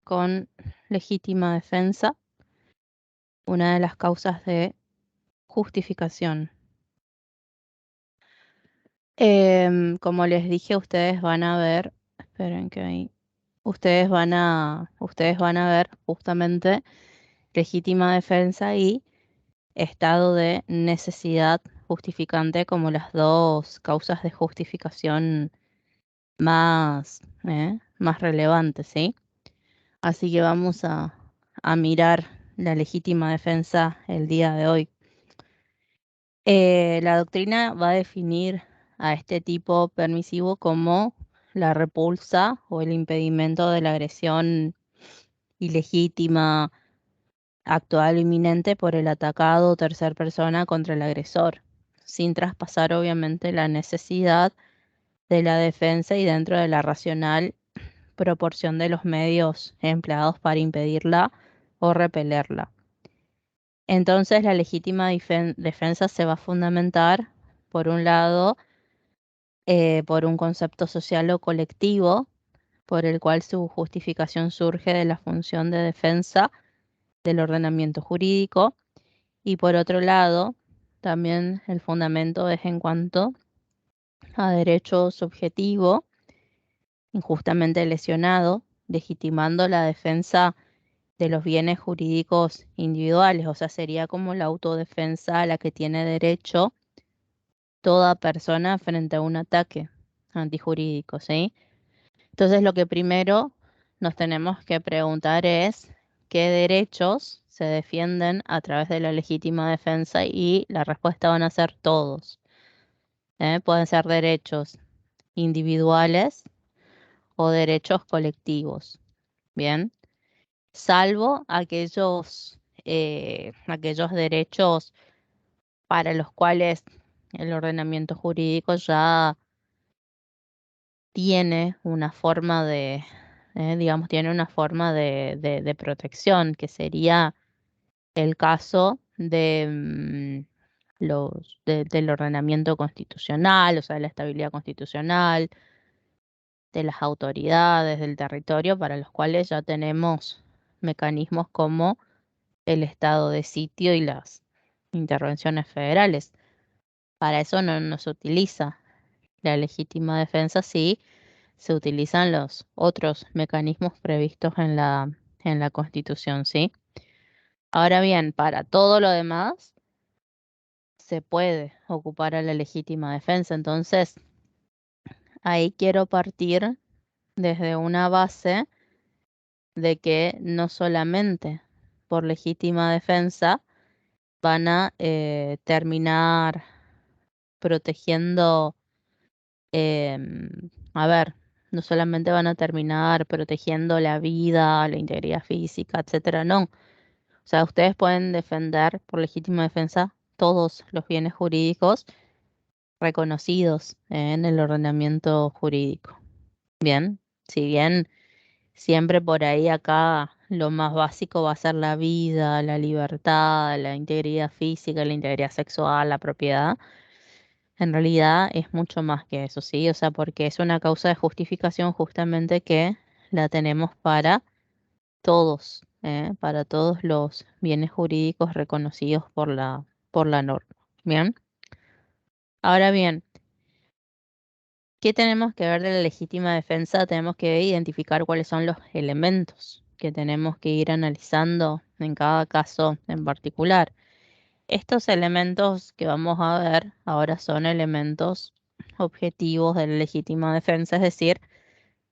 con legítima defensa, una de las causas de justificación. Como les dije, ustedes van a ver, esperen que ahí, ustedes van a ver justamente legítima defensa y estado de necesidad justificante como las dos causas de justificación más relevantes, ¿sí? Así que vamos a mirar la legítima defensa el día de hoy. La doctrina va a definir a este tipo permisivo como la repulsa o el impedimento de la agresión ilegítima, actual o inminente por el atacado o tercer persona contra el agresor, sin traspasar obviamente la necesidad de la defensa y dentro de la racional proporción de los medios empleados para impedirla o repelerla. Entonces, la legítima defensa se va a fundamentar, por un lado, por un concepto social o colectivo, por el cual su justificación surge de la función de defensa del ordenamiento jurídico, y por otro lado, también el fundamento es en cuanto a derecho subjetivo injustamente lesionado, legitimando la defensa de los bienes jurídicos individuales, o sea, sería como la autodefensa a la que tiene derecho toda persona frente a un ataque antijurídico, ¿sí? Entonces, lo que primero nos tenemos que preguntar es qué derechos se defienden a través de la legítima defensa y la respuesta van a ser todos. Pueden ser derechos individuales o derechos colectivos, ¿bien? Salvo aquellos derechos para los cuales el ordenamiento jurídico ya tiene una forma digamos, tiene una forma de protección, que sería el caso del ordenamiento constitucional, o sea, de la estabilidad constitucional, de las autoridades, del territorio, para los cuales ya tenemos mecanismos como el estado de sitio y las intervenciones federales. Para eso no se utiliza la legítima defensa, sí se utilizan los otros mecanismos previstos en la Constitución, ¿sí? Ahora bien, para todo lo demás se puede ocupar a la legítima defensa. Entonces, ahí quiero partir desde una base de que no solamente por legítima defensa van a terminar protegiendo, a ver, no solamente van a terminar protegiendo la vida, la integridad física, etcétera, no. O sea, ustedes pueden defender por legítima defensa todos los bienes jurídicos reconocidos en el ordenamiento jurídico. Bien, si bien siempre por ahí acá lo más básico va a ser la vida, la libertad, la integridad física, la integridad sexual, la propiedad. En realidad es mucho más que eso, ¿sí? O sea, porque es una causa de justificación justamente que la tenemos para todos los bienes jurídicos reconocidos por la norma. Bien. Ahora bien, ¿qué tenemos que ver de la legítima defensa? Tenemos que identificar cuáles son los elementos que tenemos que ir analizando en cada caso en particular. Estos elementos que vamos a ver ahora son elementos objetivos de la legítima defensa, es decir,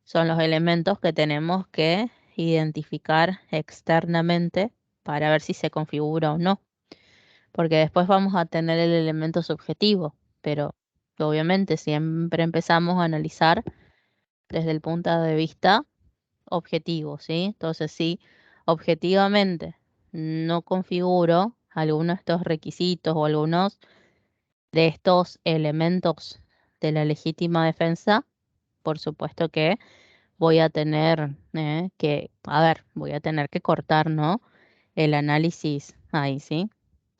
son los elementos que tenemos que identificar externamente para ver si se configura o no, porque después vamos a tener el elemento subjetivo, pero obviamente siempre empezamos a analizar desde el punto de vista objetivo, ¿sí? Entonces, si objetivamente no configuro alguno de estos requisitos o algunos de estos elementos de la legítima defensa, por supuesto que voy a tener voy a tener que cortar, ¿no? El análisis ahí, ¿sí?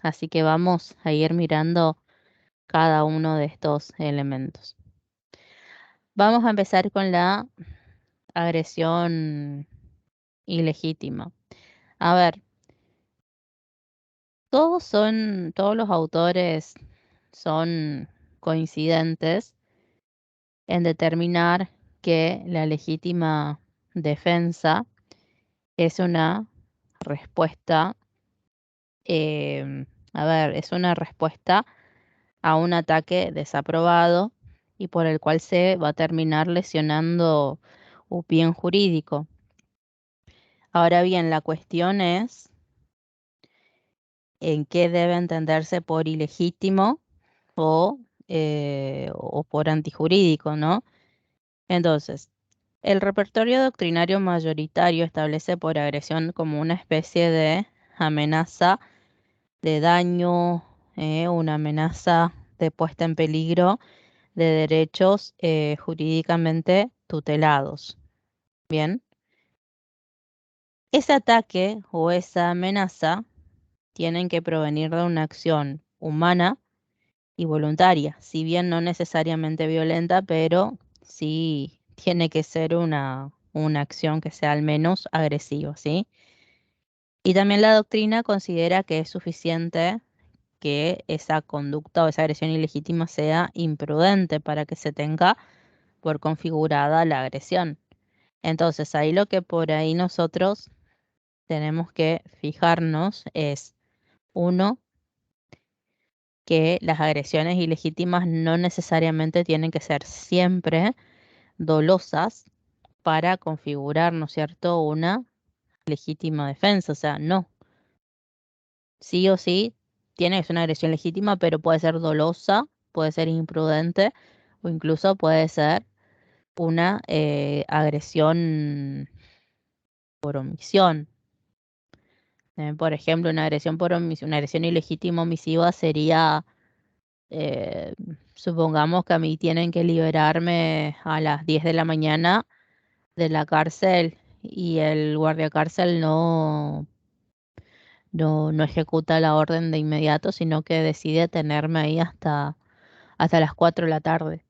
Así que vamos a ir mirando cada uno de estos elementos. Vamos a empezar con la agresión ilegítima. A ver, todos los autores son coincidentes en determinar que la legítima defensa es una respuesta, es una respuesta a un ataque desaprobado y por el cual se va a terminar lesionando un bien jurídico. Ahora bien, la cuestión es en qué debe entenderse por ilegítimo o por antijurídico, ¿no? Entonces, el repertorio doctrinario mayoritario establece por agresión como una especie de amenaza de daño, una amenaza de puesta en peligro de derechos jurídicamente tutelados. Bien, ese ataque o esa amenaza tienen que provenir de una acción humana y voluntaria, si bien no necesariamente violenta, pero sí tiene que ser una acción que sea al menos agresiva, ¿sí? Y también la doctrina considera que es suficiente que esa conducta o esa agresión ilegítima sea imprudente para que se tenga por configurada la agresión. Entonces, ahí lo que por ahí nosotros tenemos que fijarnos es, uno, que las agresiones ilegítimas no necesariamente tienen que ser siempre dolosas para configurar, ¿no es cierto?, una legítima defensa. O sea, no, sí o sí tiene que ser una agresión legítima, pero puede ser dolosa, puede ser imprudente o incluso puede ser una agresión por omisión. Por ejemplo, una agresión por omisión, una agresión ilegítima omisiva sería, eh, supongamos que a mí tienen que liberarme a las 10 de la mañana de la cárcel y el guardia cárcel no ejecuta la orden de inmediato, sino que decide tenerme ahí hasta las 4 de la tarde,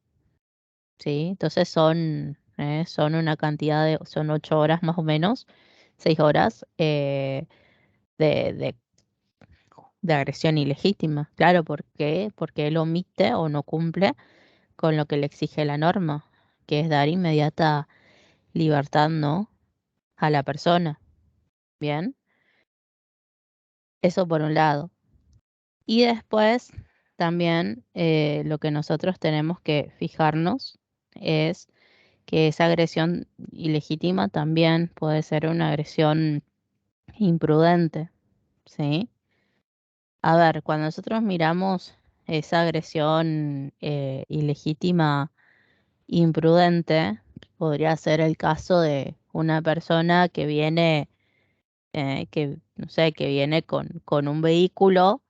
¿sí? Entonces son una cantidad son 8 horas más o menos, 6 horas de, de de agresión ilegítima. Claro, ¿por qué? Porque él omite o no cumple con lo que le exige la norma, que es dar inmediata libertad, ¿no?, a la persona. Bien, eso por un lado. Y después también lo que nosotros tenemos que fijarnos es que esa agresión ilegítima también puede ser una agresión imprudente, ¿sí? A ver, cuando nosotros miramos esa agresión ilegítima, imprudente, podría ser el caso de una persona que viene, no sé, que viene con un vehículo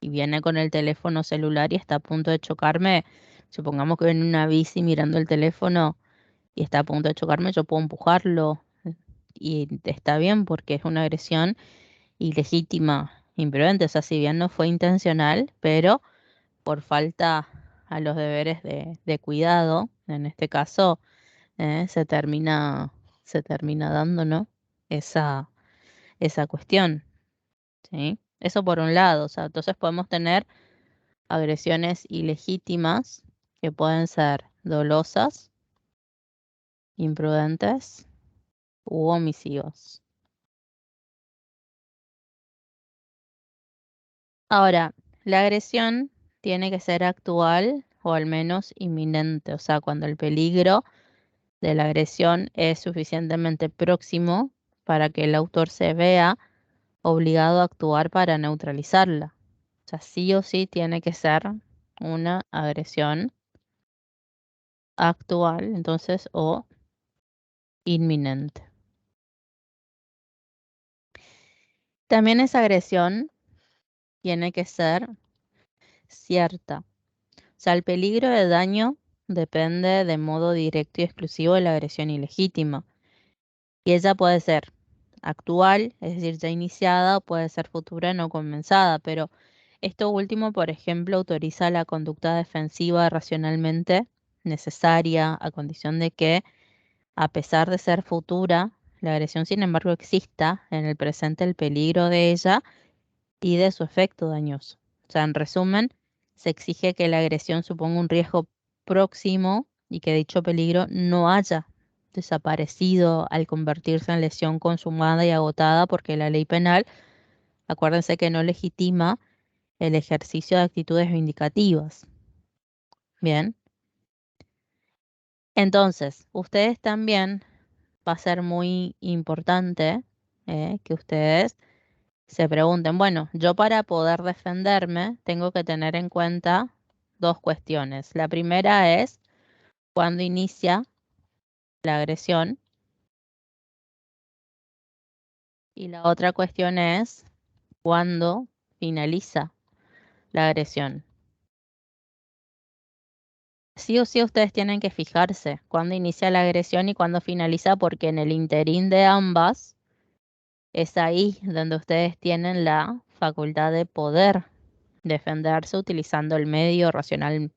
y viene con el teléfono celular y está a punto de chocarme. Supongamos que viene en una bici mirando el teléfono y está a punto de chocarme, yo puedo empujarlo y está bien porque es una agresión ilegítima, imprudente. O sea, si bien no fue intencional, pero por falta a los deberes de cuidado, en este caso, se termina dando, ¿no? Esa, esa cuestión, ¿sí? Eso por un lado, o sea, entonces podemos tener agresiones ilegítimas que pueden ser dolosas, imprudentes u omisivas. Ahora, la agresión tiene que ser actual o al menos inminente, o sea, cuando el peligro de la agresión es suficientemente próximo para que el autor se vea obligado a actuar para neutralizarla. O sea, sí o sí tiene que ser una agresión actual, entonces, o inminente. También esa agresión tiene que ser cierta. O sea, el peligro de daño depende de modo directo y exclusivo de la agresión ilegítima. Y ella puede ser actual, es decir, ya iniciada, o puede ser futura no comenzada, pero esto último, por ejemplo, autoriza la conducta defensiva racionalmente necesaria a condición de que, a pesar de ser futura, la agresión, sin embargo, exista en el presente el peligro de ella y de su efecto dañoso. O sea, en resumen, se exige que la agresión suponga un riesgo próximo y que dicho peligro no haya desaparecido al convertirse en lesión consumada y agotada, porque la ley penal, acuérdense que no legitima el ejercicio de actitudes vindicativas. Bien, entonces, ustedes también va a ser muy importante que ustedes se pregunten, bueno, yo para poder defenderme tengo que tener en cuenta dos cuestiones. La primera es cuándo inicia la agresión y la otra cuestión es cuándo finaliza la agresión. Sí o sí ustedes tienen que fijarse cuándo inicia la agresión y cuándo finaliza, porque en el interín de ambas es ahí donde ustedes tienen la facultad de poder defenderse utilizando el medio racional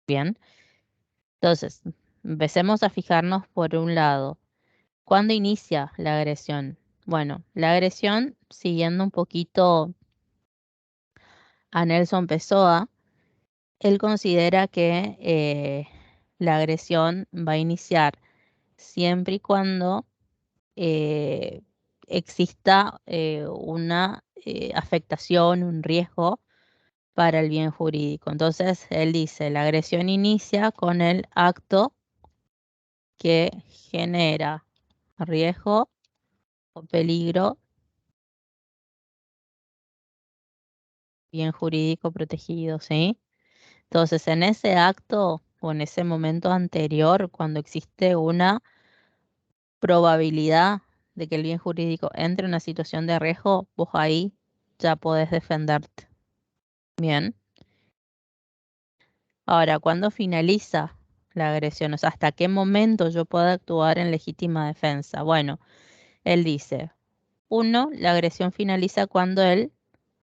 bien. Entonces, empecemos a fijarnos por un lado. ¿Cuándo inicia la agresión? Bueno, la agresión, siguiendo un poquito a Nelson Pessoa, él considera que la agresión va a iniciar siempre y cuando eh, exista una afectación, un riesgo para el bien jurídico. Entonces, él dice, la agresión inicia con el acto que genera riesgo o peligro, bien jurídico protegido, ¿sí? Entonces, en ese acto o en ese momento anterior, cuando existe una probabilidad de que el bien jurídico entre en una situación de riesgo, vos ahí ya podés defenderte. Bien. Ahora, ¿cuándo finaliza la agresión? O sea, ¿hasta qué momento yo puedo actuar en legítima defensa? Bueno, él dice, uno, la agresión finaliza cuando el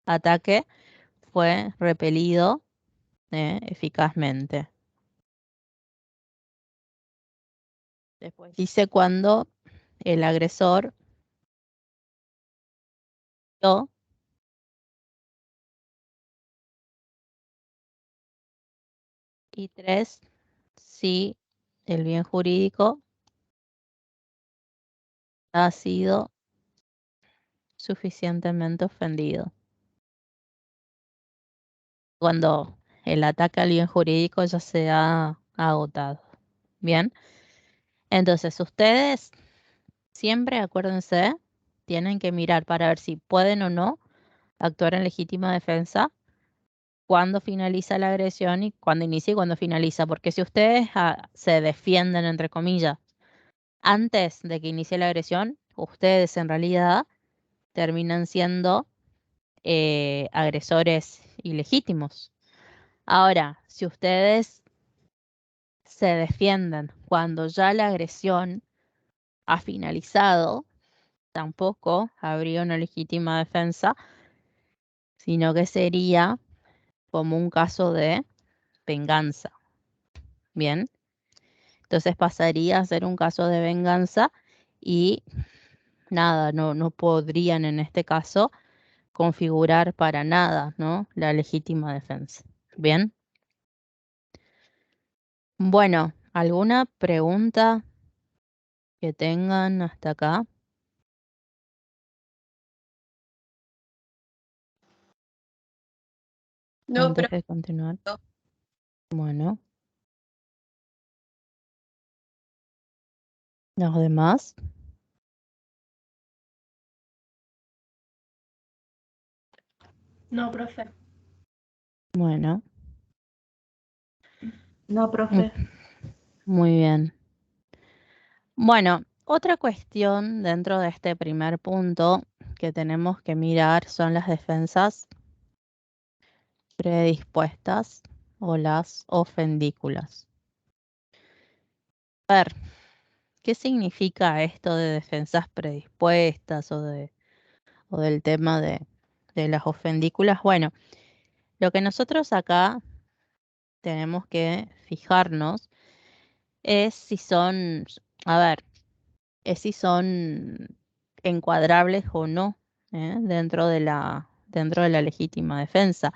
ataque fue repelido eficazmente. Después dice cuando el agresor yo, y tres, si el bien jurídico ha sido suficientemente ofendido. Cuando el ataque al bien jurídico ya se ha agotado. Bien, entonces ustedes siempre acuérdense, tienen que mirar para ver si pueden o no actuar en legítima defensa cuándo finaliza la agresión y cuándo inicia y cuándo finaliza. Porque si ustedes se defienden, entre comillas, antes de que inicie la agresión, ustedes en realidad terminan siendo agresores ilegítimos. Ahora, si ustedes se defienden cuando ya la agresión ha finalizado, tampoco habría una legítima defensa, sino que sería como un caso de venganza. Bien, entonces pasaría a ser un caso de venganza y nada, no podrían en este caso configurar para nada, ¿no? La legítima defensa. Bien. Bueno, ¿alguna pregunta que tengan hasta acá No, antes pero de continuar? Bueno, los demás. no, profe. Bueno, No, mu- profe. muy bien. Bueno, otra cuestión dentro de este primer punto que tenemos que mirar son las defensas predispuestas o las ofendículas. A ver, ¿qué significa esto de defensas predispuestas o del tema de las ofendículas? Bueno, lo que nosotros acá tenemos que fijarnos es si son, a ver, es si son encuadrables o no, dentro dentro de la legítima defensa.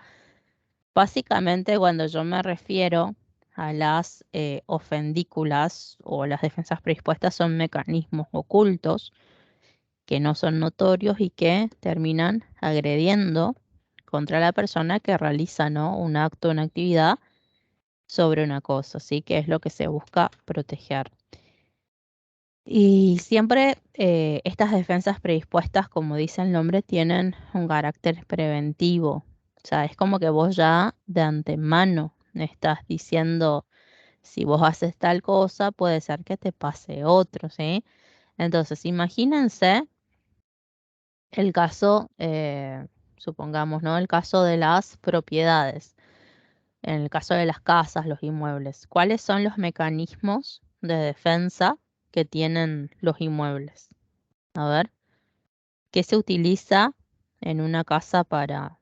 Básicamente, cuando yo me refiero a las ofendículas o las defensas predispuestas, son mecanismos ocultos que no son notorios y que terminan agrediendo contra la persona que realiza, ¿no?, un acto, una actividad sobre una cosa, ¿sí? Que es lo que se busca proteger. Y siempre estas defensas predispuestas, como dice el nombre, tienen un carácter preventivo. O sea, es como que vos ya de antemano estás diciendo, si vos haces tal cosa, puede ser que te pase otro, ¿sí? Entonces, imagínense el caso, supongamos, ¿no? El caso de las propiedades. En el caso de las casas, los inmuebles, ¿cuáles son los mecanismos de defensa que tienen los inmuebles? A ver, ¿qué se utiliza en una casa para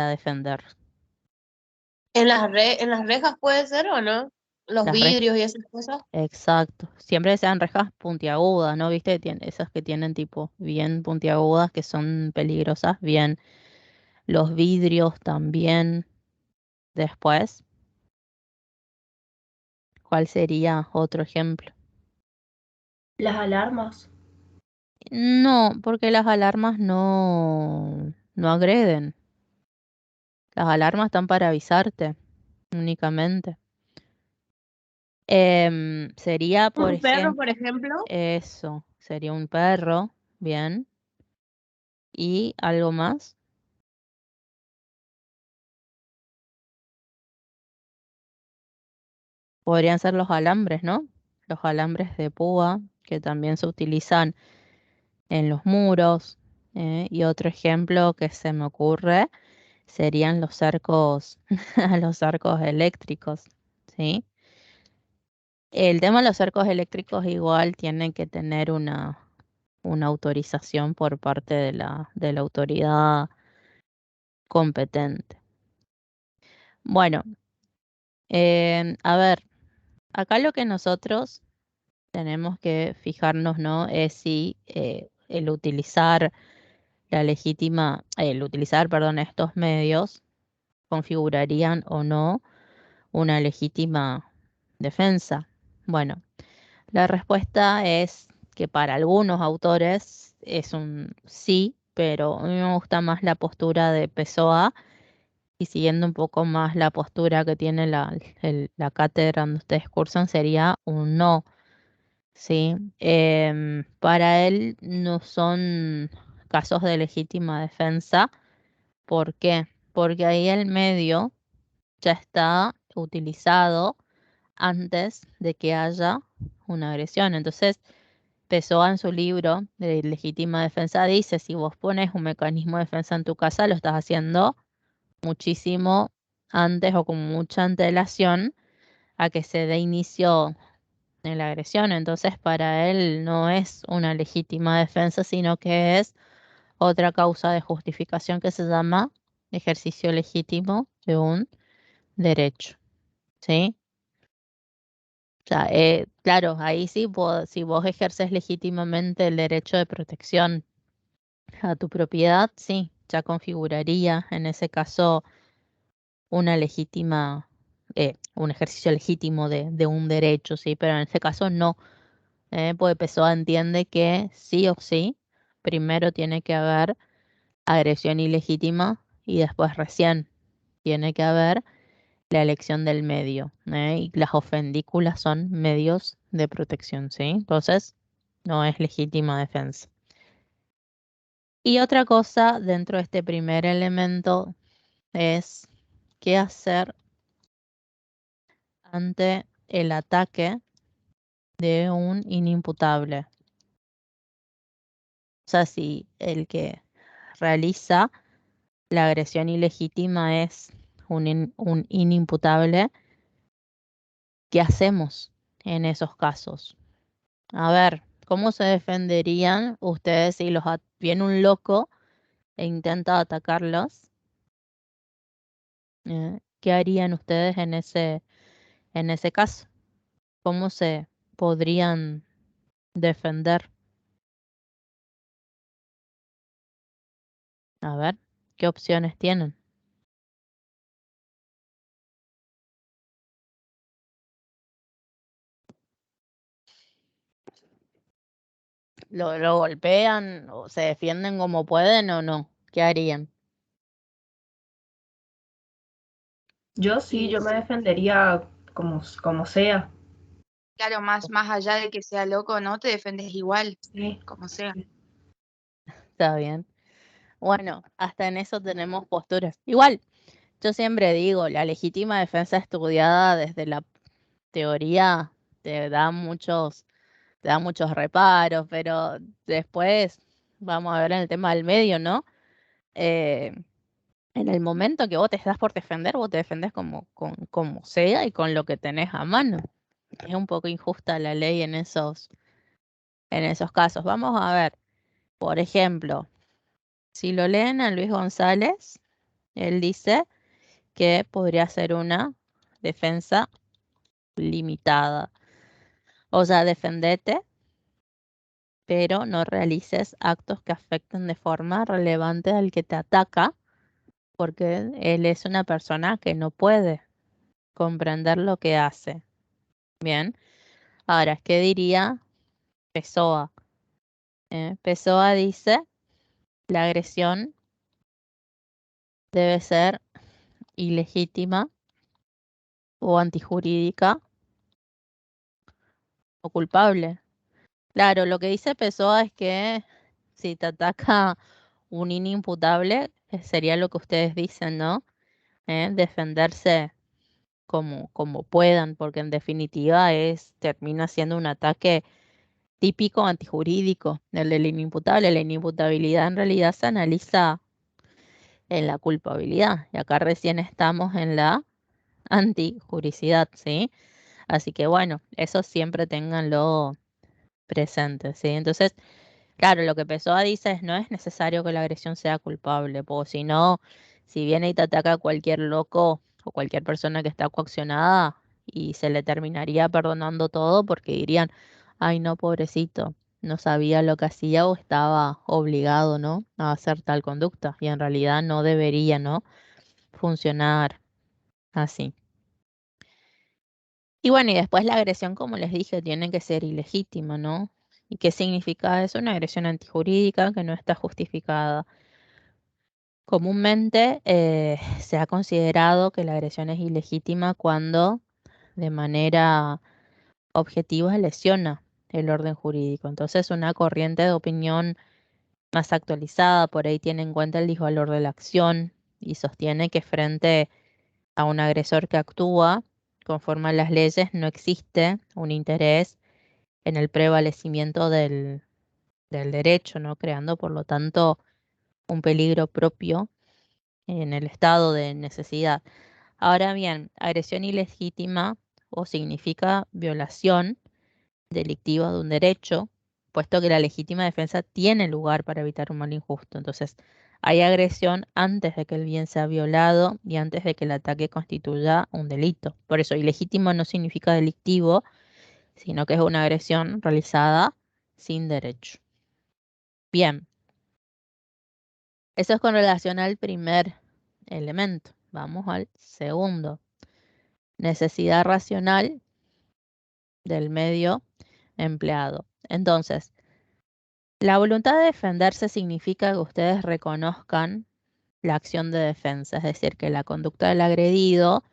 defender? En las rejas puede ser o no, los Las rejas. vidrios y esas cosas. Exacto. Siempre sean rejas puntiagudas, ¿no? ¿Viste? Esas que tienen tipo bien puntiagudas que son peligrosas, bien. Los vidrios también. Después, ¿cuál sería otro ejemplo? Las alarmas. No, porque las alarmas no agreden. Las alarmas están para avisarte únicamente. Sería, por Un perro, ejemplo, por ejemplo. eso, sería un perro, bien. ¿Y algo más? Podrían ser los alambres, ¿no? Los alambres de púa, que también se utilizan en los muros. Y otro ejemplo que se me ocurre serían los cercos, los cercos eléctricos, ¿sí? El tema de los cercos eléctricos igual tienen que tener una autorización por parte de la autoridad competente. Bueno, a ver, acá lo que nosotros tenemos que fijarnos, ¿no? Es si el utilizar perdón, estos medios configurarían o no una legítima defensa. Bueno, la respuesta es que para algunos autores es un sí, pero a mí me gusta más la postura de Pessoa y siguiendo un poco más la postura que tiene la cátedra donde ustedes cursan sería un no, ¿sí? Para él no son casos de legítima defensa. ¿Por qué? Porque ahí el medio ya está utilizado antes de que haya una agresión. Entonces, Pessoa en su libro de legítima defensa dice, si vos pones un mecanismo de defensa en tu casa, lo estás haciendo muchísimo antes o con mucha antelación a que se dé inicio en la agresión. Entonces, para él no es una legítima defensa, sino que es otra causa de justificación que se llama ejercicio legítimo de un derecho. ¿Sí? O sea, claro, ahí sí, si vos ejerces legítimamente el derecho de protección a tu propiedad, sí, ya configuraría en ese caso una legítima, un ejercicio legítimo de un derecho, sí, pero en este caso no, porque Pessoa entiende que sí o sí, primero tiene que haber agresión ilegítima y después recién tiene que haber la elección del medio, y las ofendículas son medios de protección, ¿sí? Entonces, no es legítima defensa. Y otra cosa dentro de este primer elemento es qué hacer ante el ataque de un inimputable. O sea, si el que realiza la agresión ilegítima es un inimputable, ¿qué hacemos en esos casos? A ver, ¿cómo se defenderían ustedes si viene un loco e intenta atacarlos? ¿Qué harían ustedes en ese caso? ¿Cómo se podrían defender. A ver, ¿qué opciones tienen? ¿Lo golpean o se defienden como pueden o no? ¿Qué harían? Yo sí, yo me defendería como sea. Claro, más allá de que sea loco, ¿no? Te defendes igual, Sí. como sea. Está bien. Bueno, hasta en eso tenemos posturas. Igual, yo siempre digo, la legítima defensa estudiada desde la teoría te da muchos reparos, pero después vamos a ver en el tema del medio, ¿no? Eh, en el momento que vos te estás por defender, vos te defendés como sea y con lo que tenés a mano. Es un poco injusta la ley en esos casos. Vamos a ver, por ejemplo, si lo leen a Luis González, él dice que podría ser una defensa limitada. O sea, defendete, pero no realices actos que afecten de forma relevante al que te ataca, porque él es una persona que no puede comprender lo que hace. Bien, ahora, ¿qué diría Pessoa? Pessoa dice, la agresión debe ser ilegítima o antijurídica o culpable. Claro, lo que dice Pessoa es que si te ataca un inimputable, sería lo que ustedes dicen, ¿no? Defenderse como puedan, porque en definitiva termina siendo un ataque típico antijurídico, el del inimputable. La inimputabilidad en realidad se analiza en la culpabilidad, y acá recién estamos en la antijuricidad, ¿sí? Así que bueno, eso siempre ténganlo presente, ¿sí? Entonces, claro, lo que Pessoa dice es no es necesario que la agresión sea culpable, porque si no, si viene y te ataca cualquier loco o cualquier persona que está coaccionada y se le terminaría perdonando todo porque dirían, ay no, pobrecito, no sabía lo que hacía o estaba obligado, ¿no? A hacer tal conducta y en realidad no debería, ¿no? Funcionar así. Y bueno, y después la agresión, como les dije, tiene que ser ilegítima, ¿no? ¿Y qué significa eso? Una agresión antijurídica que no está justificada. Comúnmente se ha considerado que la agresión es ilegítima cuando de manera objetiva lesiona el orden jurídico. Entonces, una corriente de opinión más actualizada por ahí tiene en cuenta el disvalor de la acción y sostiene que frente a un agresor que actúa conforme a las leyes no existe un interés en el prevalecimiento del derecho, ¿no? Creando, por lo tanto, un peligro propio en el estado de necesidad. Ahora bien, agresión ilegítima o significa violación delictiva de un derecho, puesto que la legítima defensa tiene lugar para evitar un mal injusto. Entonces, hay agresión antes de que el bien sea violado y antes de que el ataque constituya un delito. Por eso, ilegítimo no significa delictivo, sino que es una agresión realizada sin derecho. Bien, eso es con relación al primer elemento. Vamos al segundo. Necesidad racional del medio empleado. Entonces, la voluntad de defenderse significa que ustedes reconozcan la acción de defensa, es decir, que la conducta del agredido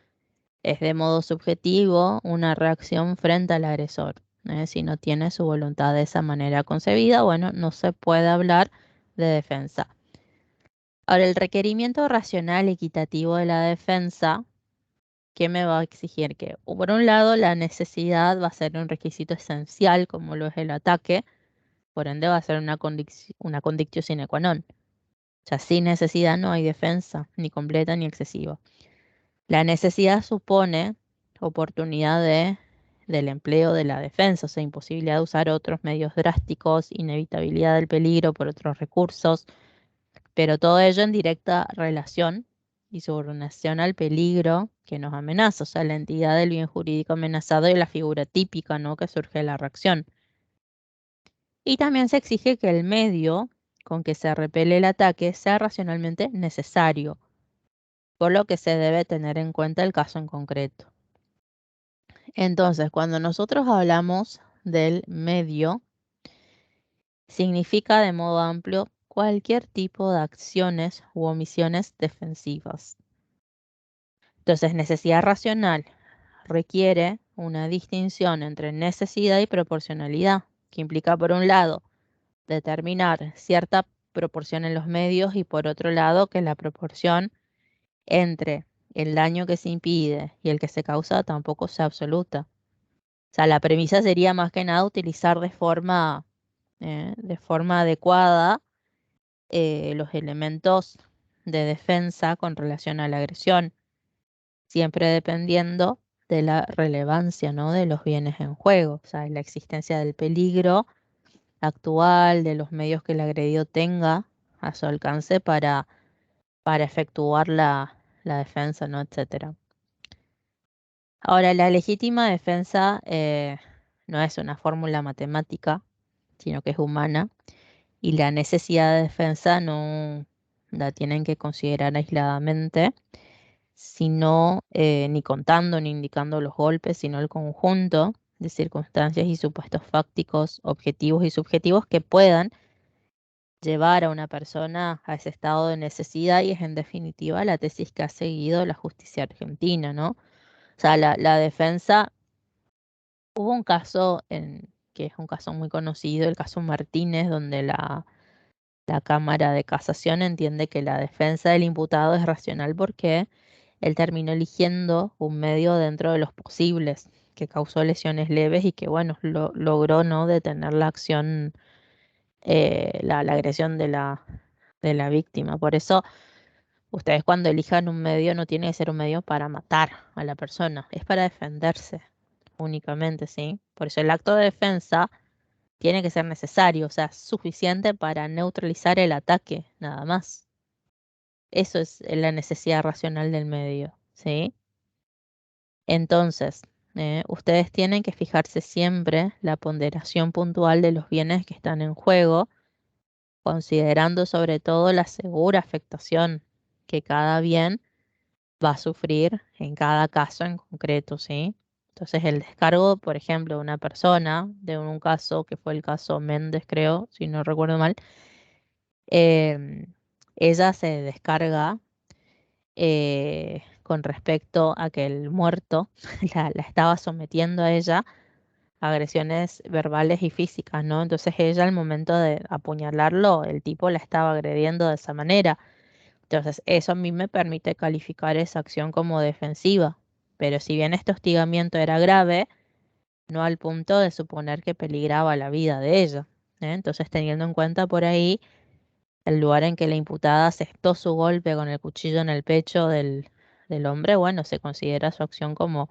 es de modo subjetivo una reacción frente al agresor. Si no tiene su voluntad de esa manera concebida, bueno, no se puede hablar de defensa. Ahora, el requerimiento racional equitativo de la defensa, ¿qué me va a exigir? Que, por un lado, la necesidad va a ser un requisito esencial, como lo es el ataque, por ende va a ser una condictio sine qua non. O sea, sin necesidad no hay defensa, ni completa ni excesiva. La necesidad supone oportunidad del empleo de la defensa, o sea, imposibilidad de usar otros medios drásticos, inevitabilidad del peligro por otros recursos, pero todo ello en directa relación y subordinación al peligro que nos amenaza, o sea, la entidad del bien jurídico amenazado y la figura típica, ¿no? Que surge de la reacción. Y también se exige que el medio con que se repele el ataque sea racionalmente necesario, por lo que se debe tener en cuenta el caso en concreto. Entonces, cuando nosotros hablamos del medio, significa de modo amplio cualquier tipo de acciones u omisiones defensivas. Entonces, necesidad racional requiere una distinción entre necesidad y proporcionalidad, que implica, por un lado, determinar cierta proporción en los medios y, por otro lado, que la proporción entre el daño que se impide y el que se causa tampoco sea absoluta. O sea, la premisa sería más que nada utilizar de forma adecuada los elementos de defensa con relación a la agresión, siempre dependiendo de la relevancia, ¿no?, de los bienes en juego, o sea, la existencia del peligro actual, de los medios que el agredido tenga a su alcance para efectuar la defensa, ¿no?, etcétera. Ahora, la legítima defensa no es una fórmula matemática, sino que es humana, y la necesidad de defensa no la tienen que considerar aisladamente, sino ni contando ni indicando los golpes, sino el conjunto de circunstancias y supuestos fácticos, objetivos y subjetivos que puedan llevar a una persona a ese estado de necesidad, y es en definitiva la tesis que ha seguido la justicia argentina, ¿no? O sea, la defensa, hubo un caso que es un caso muy conocido, el caso Martínez, donde la Cámara de Casación entiende que la defensa del imputado es racional porque él terminó eligiendo un medio dentro de los posibles que causó lesiones leves y que, bueno, logró, ¿no?, detener la acción, la agresión de la víctima. Por eso, ustedes cuando elijan un medio no tiene que ser un medio para matar a la persona, es para defenderse únicamente, ¿sí? Por eso el acto de defensa tiene que ser necesario, o sea, suficiente para neutralizar el ataque, nada más. Eso es la necesidad racional del medio, ¿sí? Entonces, ustedes tienen que fijarse siempre la ponderación puntual de los bienes que están en juego, considerando sobre todo la segura afectación que cada bien va a sufrir en cada caso en concreto, ¿sí? Entonces, el descargo, por ejemplo, de una persona, de un caso que fue el caso Méndez, creo, si no recuerdo mal, ella se descarga con respecto a que el muerto la estaba sometiendo a ella a agresiones verbales y físicas, ¿no? Entonces ella al momento de apuñalarlo, el tipo la estaba agrediendo de esa manera. Entonces eso a mí me permite calificar esa acción como defensiva. Pero si bien este hostigamiento era grave, no al punto de suponer que peligraba la vida de ella, ¿eh? Entonces, teniendo en cuenta por ahí el lugar en que la imputada asestó su golpe con el cuchillo en el pecho del hombre, bueno, se considera su acción como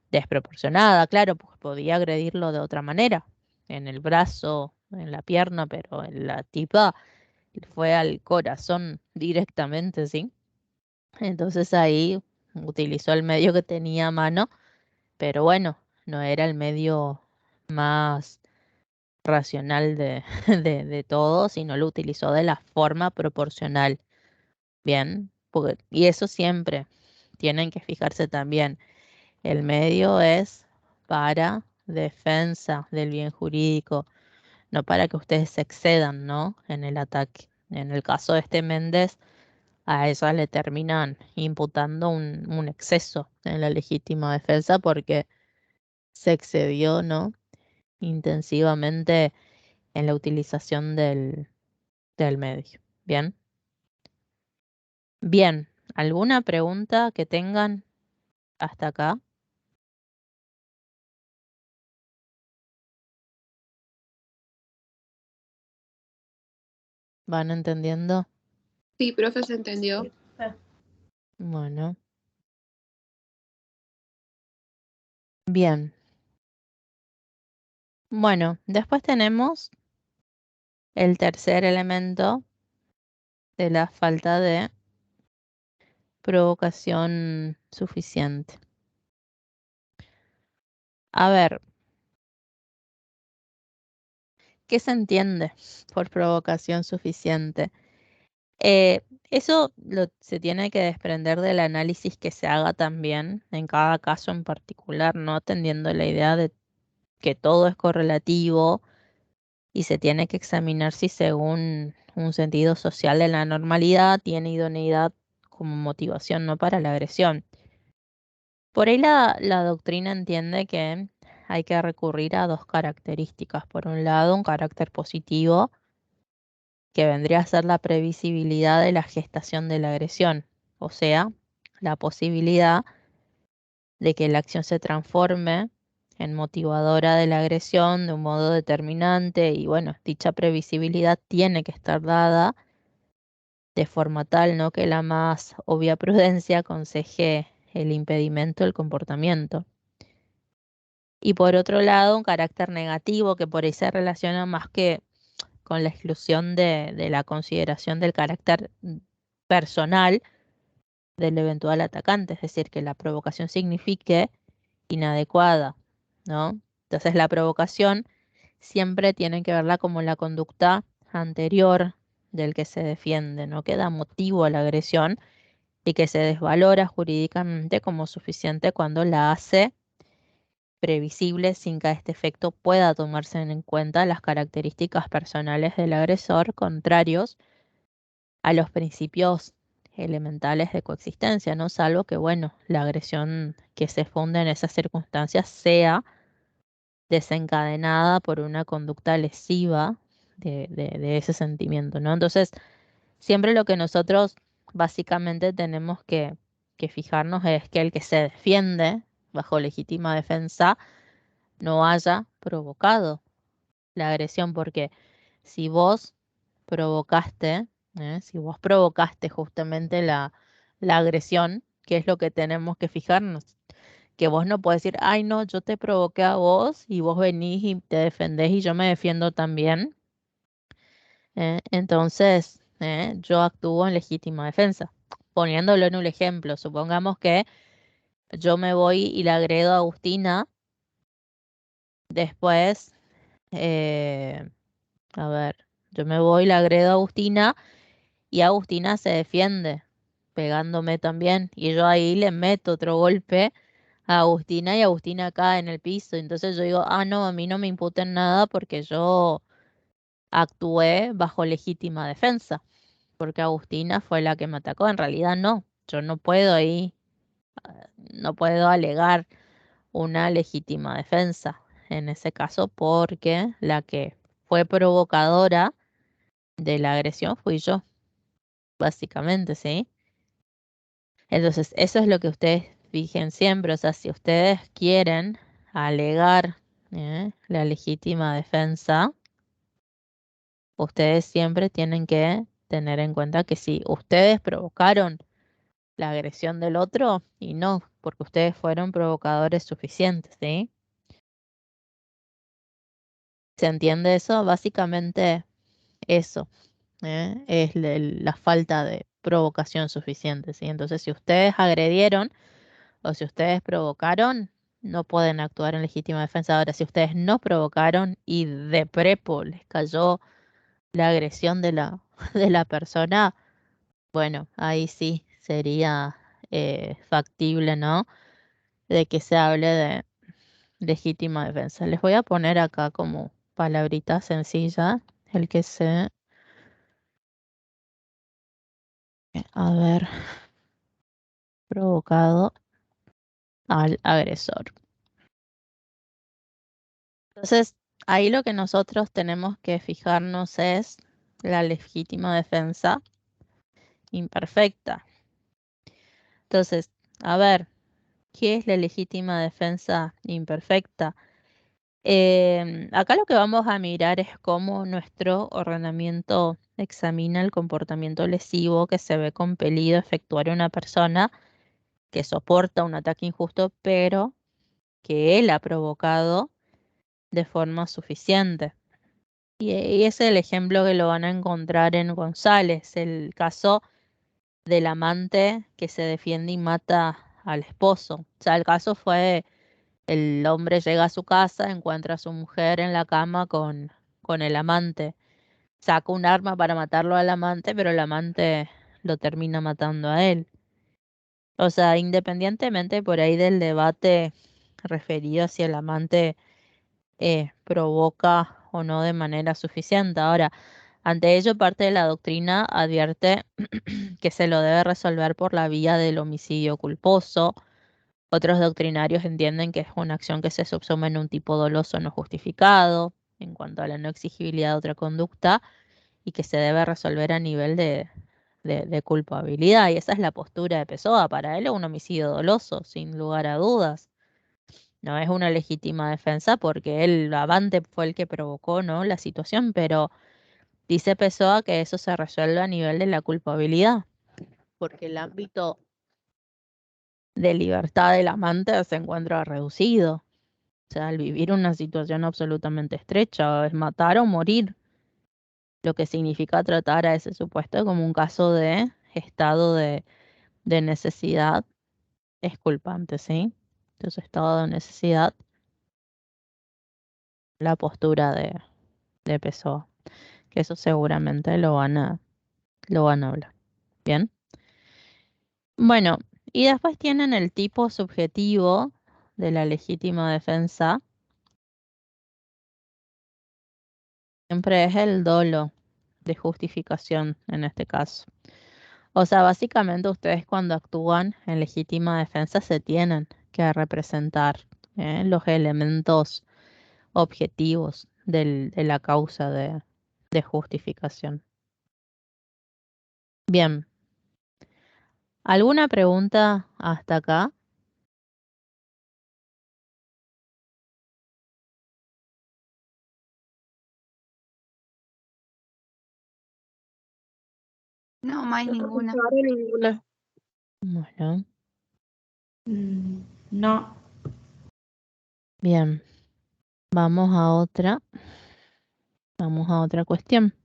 desproporcionada, claro, pues podía agredirlo de otra manera, en el brazo, en la pierna, pero la tipa fue al corazón directamente, ¿sí? Entonces ahí utilizó el medio que tenía a mano, pero bueno, no era el medio más racional de todo, sino lo utilizó de la forma proporcional. Bien, y eso siempre tienen que fijarse también. El medio es para defensa del bien jurídico, no para que ustedes se excedan, ¿no?, en el ataque. En el caso de este Méndez, a ella le terminan imputando un exceso en la legítima defensa porque se excedió, ¿no?, intensivamente en la utilización del medio. Bien. Bien, ¿alguna pregunta que tengan hasta acá? ¿Van entendiendo? Sí, profe, se entendió. Bueno. Bien. Bueno, después tenemos el tercer elemento de la falta de provocación suficiente. A ver, ¿Qué se entiende por provocación suficiente? Eso se tiene que desprender del análisis que se haga también en cada caso en particular, no atendiendo la idea de que todo es correlativo y se tiene que examinar si según un sentido social de la normalidad tiene idoneidad como motivación no para la agresión. Por ahí la doctrina entiende que hay que recurrir a dos características. Por un lado, un carácter positivo, que vendría a ser la previsibilidad de la gestación de la agresión, o sea, la posibilidad de que la acción se transforme en motivadora de la agresión de un modo determinante y bueno, dicha previsibilidad tiene que estar dada de forma tal, ¿no?, que la más obvia prudencia aconseje el impedimento del comportamiento. Y por otro lado, un carácter negativo que por ahí se relaciona más que con la exclusión de la consideración del carácter personal del eventual atacante, es decir, que la provocación signifique inadecuada, ¿no? Entonces la provocación siempre tiene que verla como la conducta anterior del que se defiende, ¿no?, que da motivo a la agresión y que se desvalora jurídicamente como suficiente cuando la hace previsible sin que a este efecto pueda tomarse en cuenta las características personales del agresor contrarios a los principios elementales de coexistencia, ¿no? Salvo que, bueno, la agresión que se funde en esas circunstancias sea desencadenada por una conducta lesiva de ese sentimiento, ¿no? Entonces, siempre lo que nosotros básicamente tenemos que fijarnos es que el que se defiende bajo legítima defensa no haya provocado la agresión, porque si vos provocaste, si vos provocaste justamente la agresión, ¿qué es lo que tenemos que fijarnos? Que vos no podés decir, ay no, yo te provoqué a vos y vos venís y te defendés y yo me defiendo también. Entonces, yo actúo en legítima defensa. Poniéndolo en un ejemplo, supongamos que yo me voy y le agredo a Agustina, después, a ver, yo me voy, le agredo a Agustina y Agustina se defiende pegándome también y yo ahí le meto otro golpe a Agustina y Agustina cae en el piso. Entonces yo digo, ah, no, a mí no me imputen nada porque yo actué bajo legítima defensa, porque Agustina fue la que me atacó. En realidad no, yo no puedo ahí, no puedo alegar una legítima defensa en ese caso porque la que fue provocadora de la agresión fui yo, básicamente, ¿sí? Entonces, eso es lo que ustedes fijen siempre, o sea, si ustedes quieren alegar la legítima defensa, ustedes siempre tienen que tener en cuenta que si ustedes provocaron la agresión del otro, y no, porque ustedes fueron provocadores suficientes, ¿sí? ¿Se entiende eso? Básicamente eso es la falta de provocación suficiente, ¿sí? Entonces, si ustedes agredieron o si ustedes provocaron, no pueden actuar en legítima defensa. Ahora, si ustedes no provocaron y de prepo les cayó la agresión de la, de la persona, bueno, ahí sí sería factible, ¿no?, de que se hable de legítima defensa. Les voy a poner acá como palabrita sencilla el que se... A ver, provocado al agresor. Entonces, ahí lo que nosotros tenemos que fijarnos es la legítima defensa imperfecta. Entonces, a ver, ¿qué es la legítima defensa imperfecta? Acá lo que vamos a mirar es cómo nuestro ordenamiento examina el comportamiento lesivo que se ve compelido a efectuar una persona que soporta un ataque injusto, pero que él ha provocado de forma suficiente. Y ese es el ejemplo que lo van a encontrar en González, el caso del amante que se defiende y mata al esposo. O sea, el caso fue, el hombre llega a su casa, encuentra a su mujer en la cama con con el amante. Saca un arma para matarlo al amante, pero el amante lo termina matando a él. O sea, independientemente por ahí del debate referido si el amante provoca o no de manera suficiente. Ahora, ante ello, parte de la doctrina advierte que se lo debe resolver por la vía del homicidio culposo. Otros doctrinarios entienden que es una acción que se subsume en un tipo doloso no justificado, en cuanto a la no exigibilidad de otra conducta, y que se debe resolver a nivel de culpabilidad. Y esa es la postura de Pessoa. Para él es un homicidio doloso, sin lugar a dudas. No es una legítima defensa porque el amante fue el que provocó, ¿no?, la situación, pero dice Pessoa que eso se resuelve a nivel de la culpabilidad, porque el ámbito de libertad del amante se encuentra reducido. O sea, al vivir una situación absolutamente estrecha, es matar o morir, lo que significa tratar a ese supuesto como un caso de estado de necesidad exculpante, ¿sí? Entonces, estado de necesidad, la postura de Pessoa, que eso seguramente lo van a hablar. Bien. Bueno, y después tienen el tipo subjetivo de la legítima defensa. Siempre es el dolo de justificación en este caso. O sea, básicamente ustedes cuando actúan en legítima defensa se tienen que representar los elementos objetivos de la causa de justificación. Bien. ¿Alguna pregunta hasta acá? No, más Yo ninguna. hasta ahora ninguna. Bueno, No. bien. Vamos a otra cuestión.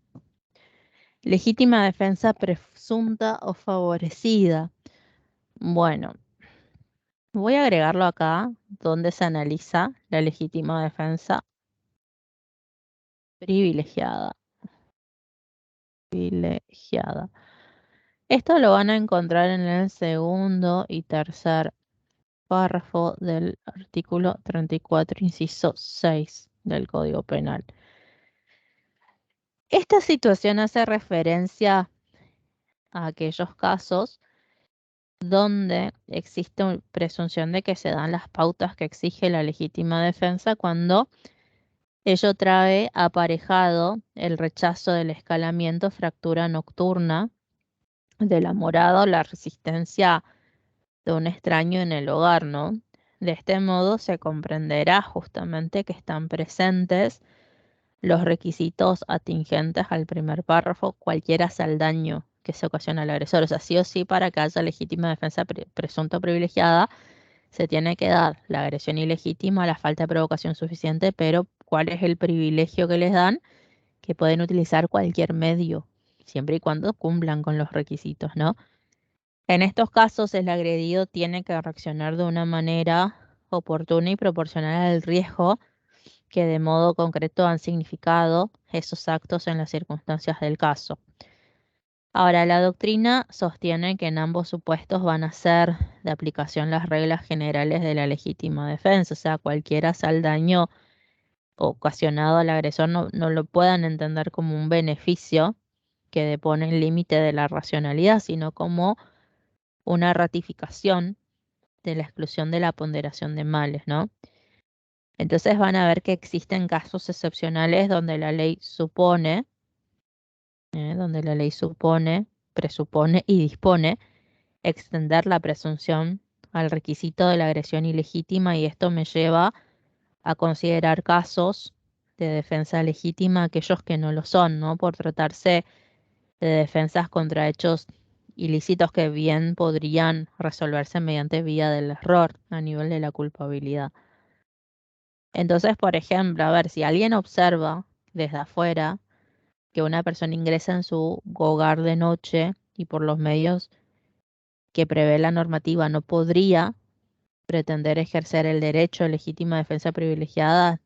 Legítima defensa presunta o favorecida. Bueno, voy a agregarlo acá donde se analiza la legítima defensa privilegiada. Privilegiada. Esto lo van a encontrar en el segundo y tercer párrafo del artículo 34, inciso 6 del Código Penal. Esta situación hace referencia a aquellos casos donde existe una presunción de que se dan las pautas que exige la legítima defensa cuando ello trae aparejado el rechazo del escalamiento, fractura nocturna de la morada o la resistencia de un extraño en el hogar, ¿no? De este modo se comprenderá justamente que están presentes los requisitos atingentes al primer párrafo, cualquiera sea el daño que se ocasiona al agresor. O sea, sí o sí, para que haya legítima defensa presunta o privilegiada, se tiene que dar la agresión ilegítima, la falta de provocación suficiente, pero ¿cuál es el privilegio que les dan? Que pueden utilizar cualquier medio, siempre y cuando cumplan con los requisitos, ¿no? En estos casos, el agredido tiene que reaccionar de una manera oportuna y proporcional al riesgo que de modo concreto han significado esos actos en las circunstancias del caso. Ahora, la doctrina sostiene que en ambos supuestos van a ser de aplicación las reglas generales de la legítima defensa, o sea, cualquiera sea el daño ocasionado al agresor no lo puedan entender como un beneficio que depone el límite de la racionalidad, sino como una ratificación de la exclusión de la ponderación de males, ¿no? Entonces van a ver que existen casos excepcionales donde la ley supone, presupone y dispone extender la presunción al requisito de la agresión ilegítima, y esto me lleva a considerar casos de defensa legítima aquellos que no lo son, ¿no? Por tratarse de defensas contra hechos ilícitos que bien podrían resolverse mediante vía del error a nivel de la culpabilidad. Entonces, por ejemplo, a ver, si alguien observa desde afuera que una persona ingresa en su hogar de noche y por los medios que prevé la normativa no podría pretender ejercer el derecho a legítima defensa privilegiada,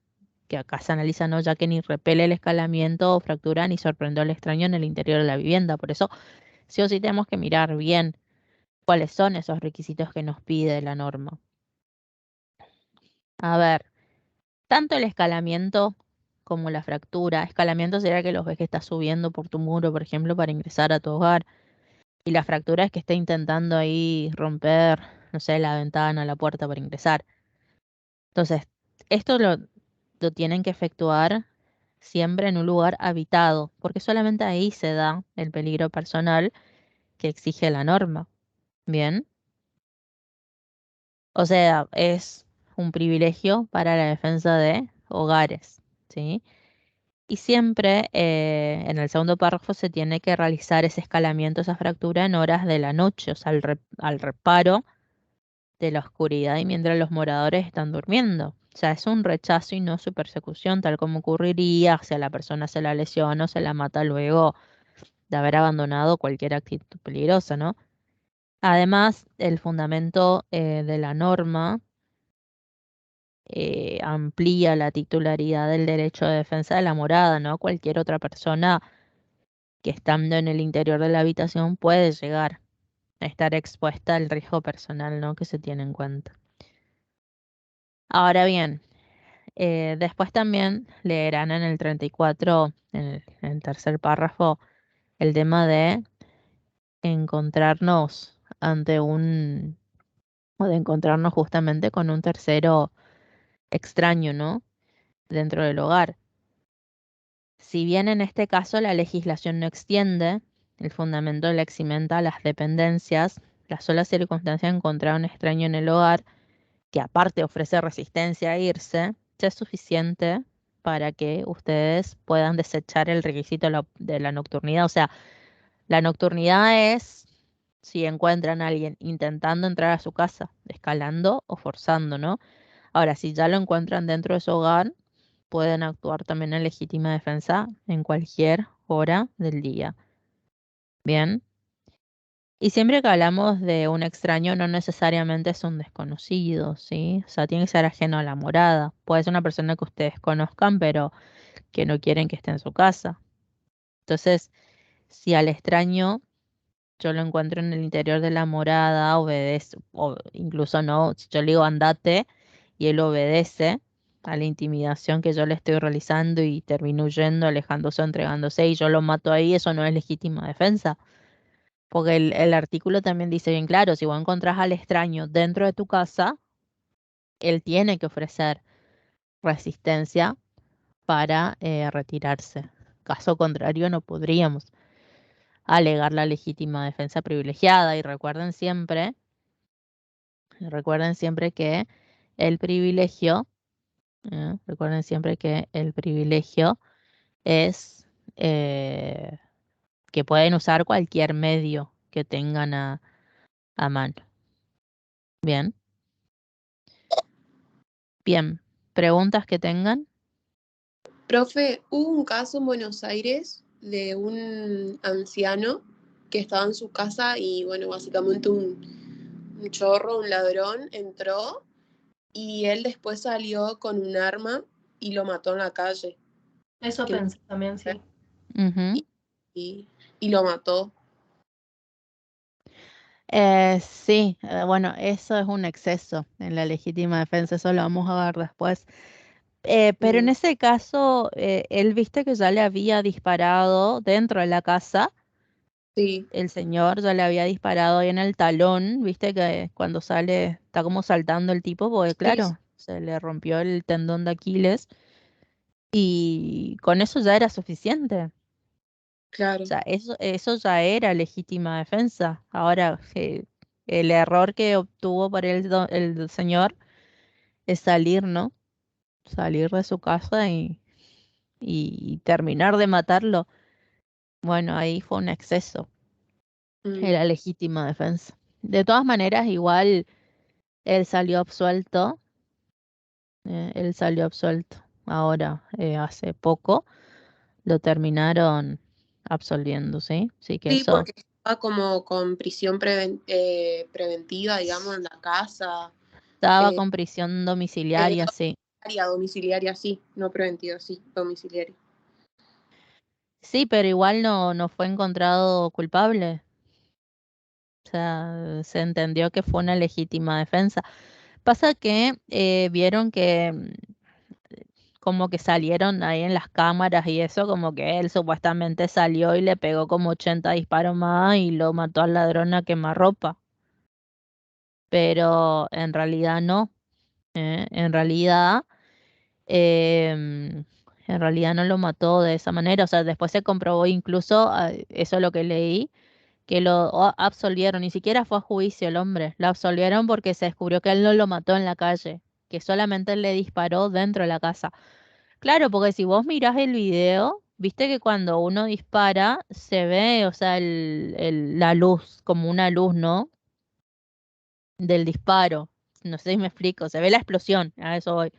que acá se analiza, ¿no? Ya que ni repele el escalamiento o fractura ni sorprendió al extraño en el interior de la vivienda. Por eso, sí o sí tenemos que mirar bien cuáles son esos requisitos que nos pide la norma. A ver, tanto el escalamiento como la fractura. Escalamiento sería que los ves que está subiendo por tu muro, por ejemplo, para ingresar a tu hogar. Y la fractura es que esté intentando ahí romper, no sé, la ventana, la puerta para ingresar. Entonces, esto lo tienen que efectuar siempre en un lugar habitado, porque solamente ahí se da el peligro personal que exige la norma. Bien, o sea, es un privilegio para la defensa de hogares, ¿sí? Y siempre en el segundo párrafo se tiene que realizar ese escalamiento, esa fractura en horas de la noche, o sea, al reparo de la oscuridad y mientras los moradores están durmiendo. O sea, es un rechazo y no su persecución, tal como ocurriría si a la persona se la lesiona o se la mata luego de haber abandonado cualquier actitud peligrosa, ¿no? Además, el fundamento de la norma amplía la titularidad del derecho de defensa de la morada, ¿no? Cualquier otra persona que estando en el interior de la habitación puede llegar a estar expuesta al riesgo personal, ¿no? Que se tiene en cuenta. Ahora bien, después también leerán en el 34, en el tercer párrafo, el tema de encontrarnos ante o de encontrarnos justamente con un tercero extraño, ¿no? Dentro del hogar. Si bien en este caso la legislación no extiende el fundamento de la eximenta a las dependencias, la sola circunstancia de encontrar a un extraño en el hogar, que aparte ofrece resistencia a irse, ya es suficiente para que ustedes puedan desechar el requisito de la nocturnidad. O sea, la nocturnidad es si encuentran a alguien intentando entrar a su casa, escalando o forzando, ¿no? Ahora, si ya lo encuentran dentro de su hogar, pueden actuar también en legítima defensa en cualquier hora del día. Bien. Y siempre que hablamos de un extraño, no necesariamente es un desconocido, ¿sí? O sea, tiene que ser ajeno a la morada. Puede ser una persona que ustedes conozcan, pero que no quieren que esté en su casa. Entonces, si al extraño yo lo encuentro en el interior de la morada, obedece, o incluso no, si yo le digo andate y él obedece a la intimidación que yo le estoy realizando y termina huyendo, alejándose o entregándose y yo lo mato ahí, eso no es legítima defensa. Porque el artículo también dice bien claro, si vos encontrás al extraño dentro de tu casa, él tiene que ofrecer resistencia para retirarse. Caso contrario, no podríamos alegar la legítima defensa privilegiada. Y recuerden siempre que el privilegio, recuerden siempre que el privilegio es que pueden usar cualquier medio que tengan a mano. Bien. Bien. ¿Preguntas que tengan? Profe, hubo un caso en Buenos Aires de un anciano que estaba en su casa y, bueno, básicamente un chorro, un ladrón, entró y él después salió con un arma y lo mató en la calle. Eso Que- pensé también, sí. Ujú. y lo mató. Sí, bueno, eso es un exceso en la legítima defensa, eso lo vamos a ver después. Pero en Mm, ese caso, él viste que ya le había disparado dentro de la casa, sí, el señor ya le había disparado ahí en el talón, viste que cuando sale está como saltando el tipo, porque sí, sí, claro, se le rompió el tendón de Aquiles y con eso ya era suficiente. O claro. sea, eso ya era legítima defensa. Ahora, el error que obtuvo por el señor es salir, ¿no? Salir de su casa y terminar de matarlo. Bueno, ahí fue un exceso. Mm. Era legítima defensa. De todas maneras, igual él salió absuelto. Él salió absuelto. Ahora, hace poco, lo terminaron absolviendo, ¿sí? Así que Sí, eso porque estaba como con prisión preventiva, digamos, en la casa. estaba eh, con prisión quedó domiciliaria, sí. domiciliaria sí, no preventiva, sí, domiciliaria. Sí, pero igual no fue encontrado culpable. O sea, se entendió que fue una legítima defensa. Pasa que vieron que como que salieron ahí en las cámaras y eso, como que él supuestamente salió y le pegó como 80 disparos más y lo mató al ladrón a quemarropa. Pero en realidad no. Em, en realidad no lo mató de esa manera. O sea, después se comprobó incluso, eso es lo que leí, que lo absolvieron. Ni siquiera fue a juicio el hombre. Lo absolvieron porque se descubrió que él no lo mató en la calle, que solamente le disparó dentro de la casa. Claro, porque si vos mirás el video, viste que cuando uno dispara se ve, o sea, la luz, como una luz, ¿no? Del disparo. No sé si me explico. Se ve la explosión, a eso voy.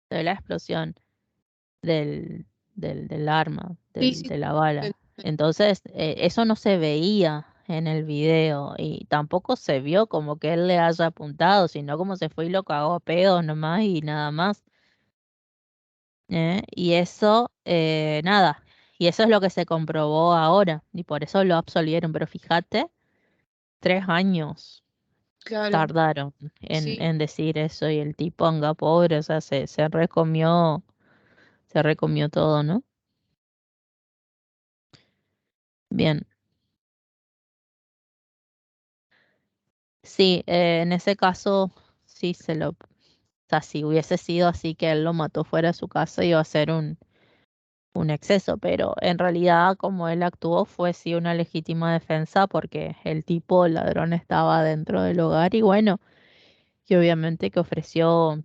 Se ve la explosión del arma, Sí, sí. de la bala. Entonces, eso no se veía en el video y tampoco se vio como que él le haya apuntado, sino como se fue y lo cagó a pedos nomás y nada más. Y eso, nada, y eso es lo que se comprobó ahora y por eso lo absolvieron, pero fíjate, 3 años Claro, tardaron sí. en decir eso y el tipo anga pobre, o sea, se recomió todo, ¿no? Bien. Sí, en ese caso, sí o sea, si hubiese sido así que él lo mató fuera de su casa, iba a ser un exceso, pero en realidad como él actuó fue sí una legítima defensa porque el tipo, el ladrón, estaba dentro del hogar y bueno, y obviamente que ofreció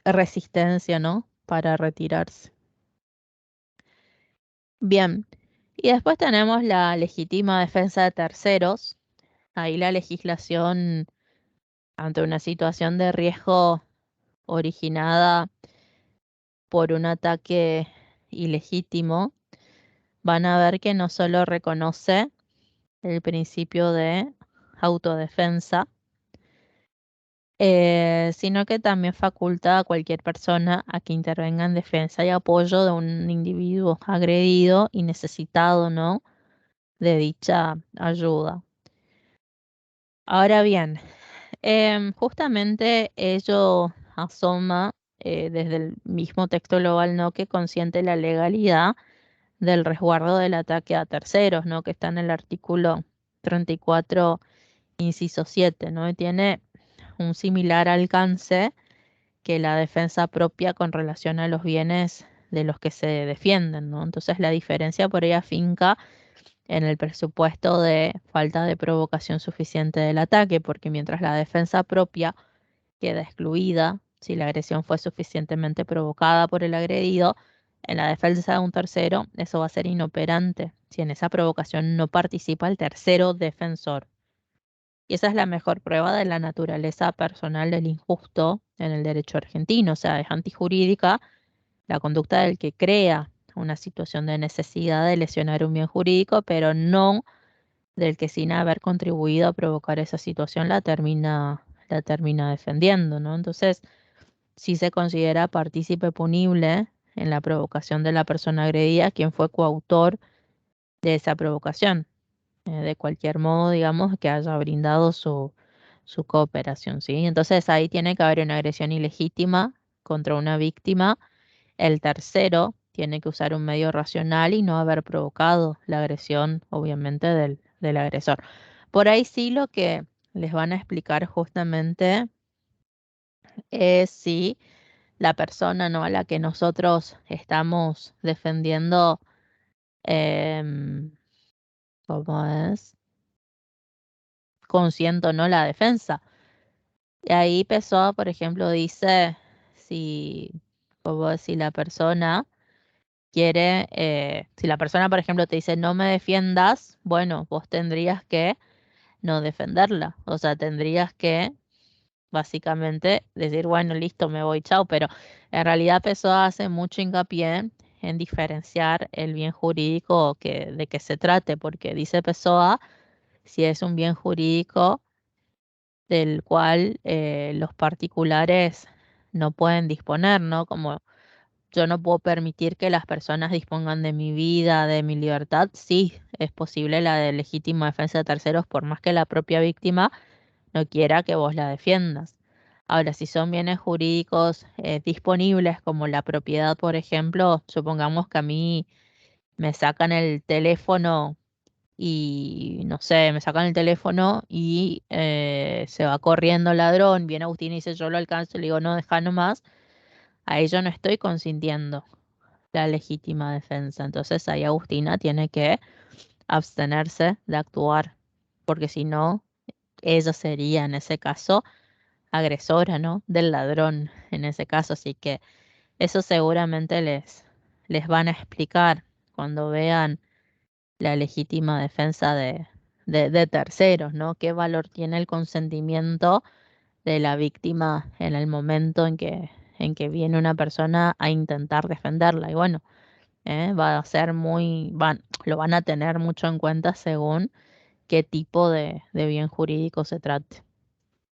resistencia, ¿no? Para retirarse. Bien, y después tenemos la legítima defensa de terceros. Ahí la legislación ante una situación de riesgo originada por un ataque ilegítimo, van a ver que no solo reconoce el principio de autodefensa, sino que también faculta a cualquier persona a que intervenga en defensa y apoyo de un individuo agredido y necesitado, ¿no? De dicha ayuda. Ahora bien, justamente ello asoma desde el mismo texto global, ¿no? Que consiente la legalidad del resguardo del ataque a terceros, ¿no? Que está en el artículo 34, inciso 7, ¿no? Y tiene un similar alcance que la defensa propia con relación a los bienes de los que se defienden, ¿no? Entonces la diferencia por ahí afinca en el presupuesto de falta de provocación suficiente del ataque, porque mientras la defensa propia queda excluida si la agresión fue suficientemente provocada por el agredido, en la defensa de un tercero eso va a ser inoperante si en esa provocación no participa el tercero defensor. Y esa es la mejor prueba de la naturaleza personal del injusto en el derecho argentino, o sea, es antijurídica la conducta del que crea una situación de necesidad de lesionar un bien jurídico, pero no del que sin haber contribuido a provocar esa situación la termina defendiendo, ¿no? Entonces, si se considera partícipe punible en la provocación de la persona agredida quien fue coautor de esa provocación, de cualquier modo, digamos, que haya brindado su cooperación, ¿sí? Entonces ahí tiene que haber una agresión ilegítima contra una víctima. El tercero tiene que usar un medio racional y no haber provocado la agresión, obviamente, del agresor. Por ahí sí lo que les van a explicar justamente es si la persona, ¿no? a la que nosotros estamos defendiendo, em, ¿cómo es? Consiento, ¿no? La defensa. Y ahí Pessoa, por ejemplo, dice si, como si la persona quiere, si la persona, por ejemplo, te dice no me defiendas, bueno, vos tendrías que no defenderla. O sea, tendrías que básicamente decir, bueno, listo, me voy, chao. Pero en realidad Pessoa hace mucho hincapié en diferenciar el bien jurídico de que se trate, porque dice Pessoa, si es un bien jurídico del cual los particulares no pueden disponer, ¿no? Como yo no puedo permitir que las personas dispongan de mi vida, de mi libertad. Sí, es posible la de legítima defensa de terceros, por más que la propia víctima no quiera que vos la defiendas. Ahora, si son bienes jurídicos disponibles, como la propiedad, por ejemplo, supongamos que a mí me sacan el teléfono y, no sé, me sacan el teléfono y se va corriendo el ladrón, viene Agustín y dice, yo lo alcanzo, le digo, no, deja nomás, ahí yo no estoy consintiendo la legítima defensa. Entonces ahí Agustina tiene que abstenerse de actuar, porque si no, ella sería en ese caso agresora, ¿no? Del ladrón en ese caso. Así que eso seguramente les van a explicar cuando vean la legítima defensa de terceros, ¿no? ¿Qué valor tiene el consentimiento de la víctima en el momento en que viene una persona a intentar defenderla? Y bueno, va a ser lo van a tener mucho en cuenta según qué tipo de bien jurídico se trate.